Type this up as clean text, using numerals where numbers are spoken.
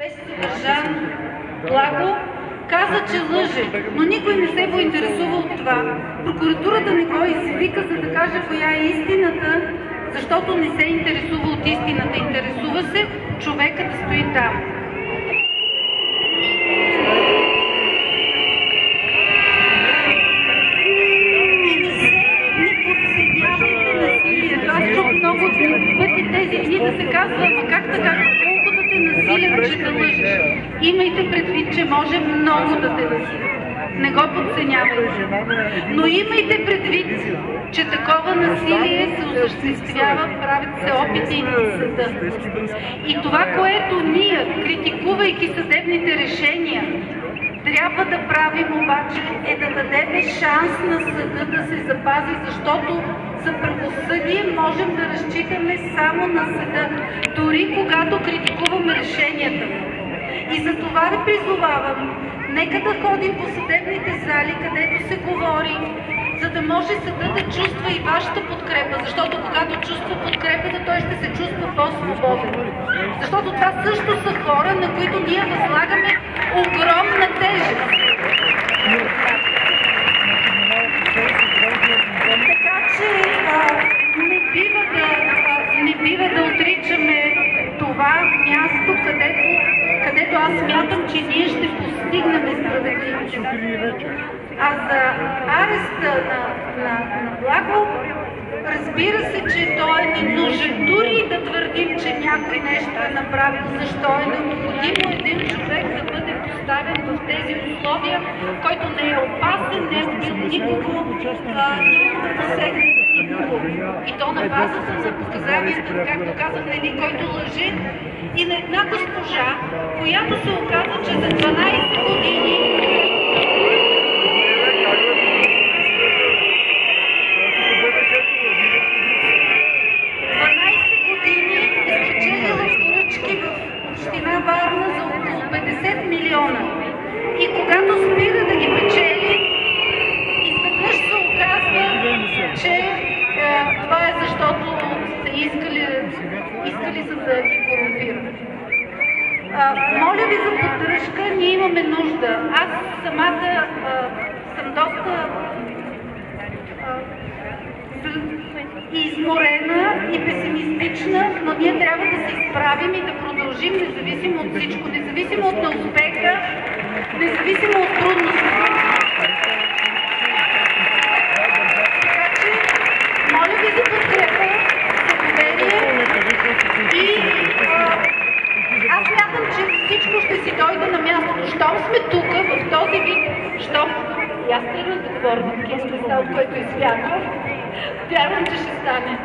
Беше задържан Благо, каза, че лъже, но никой не се поинтересува от това. Прокуратурата не го извика, за да каже коя е истината, защото не се интересува от истината. Интересува се човекът да стои там. Аз чух много пъти тези дни да се казва, ама как така, колко да те насилят, че да лъжеш. Имайте предвид, че може много да те насилят. Не го подценявайте. Но имайте предвид, че такова насилие се осъществява, правят се опити и в съда. И това, което ние, критикувайки съдебните решения, трябва да правим обаче е да дадем шанс на съда да се запази, защото за правосъдие можем да разчитаме само на съда, дори когато критикуваме решенията. И за това ви призовавам, нека да ходим по съдебните зали, където се говори, за да може съда да чувства и вашата подкрепа, защото когато чувства подкрепата, той ще се чувства по-свободен. Защото това също са хора, на които ние възлагаме огромна тежест. Така че не бива да отричаме това място, където аз смятам, че ние ще постигнем справедливост. А за ареста на Благо, разбира се, че той е ненужен. Дори да твърдим, че някой нещо е направил, защо е необходимо един човек да бъде поставен в тези условия, който не е опасен, не е убил никого, няма да посегне никого. И то на базата на показанията, както казах, на един, който лъже, и на една госпожа, която се оказа, че за 12 години Варна за около 50 милиона. И когато спира да ги печели, изведнъж се оказва, че това е защото са искали за да ги корумпират. Моля ви за поддръжка, ние имаме нужда. Аз самата съм доста изморена и песимистична, но ние трябва да се изправим и да продължим, независимо от всичко, независимо от неуспеха, независимо от трудностите. Така че, моля ви за подкрепа, за доверие и аз смятам, че всичко ще си дойде на мястото. Щом сме тук, в този вид, и аз трябва да говоря на такива места, от което изпятвам, вярвам, че ще стане.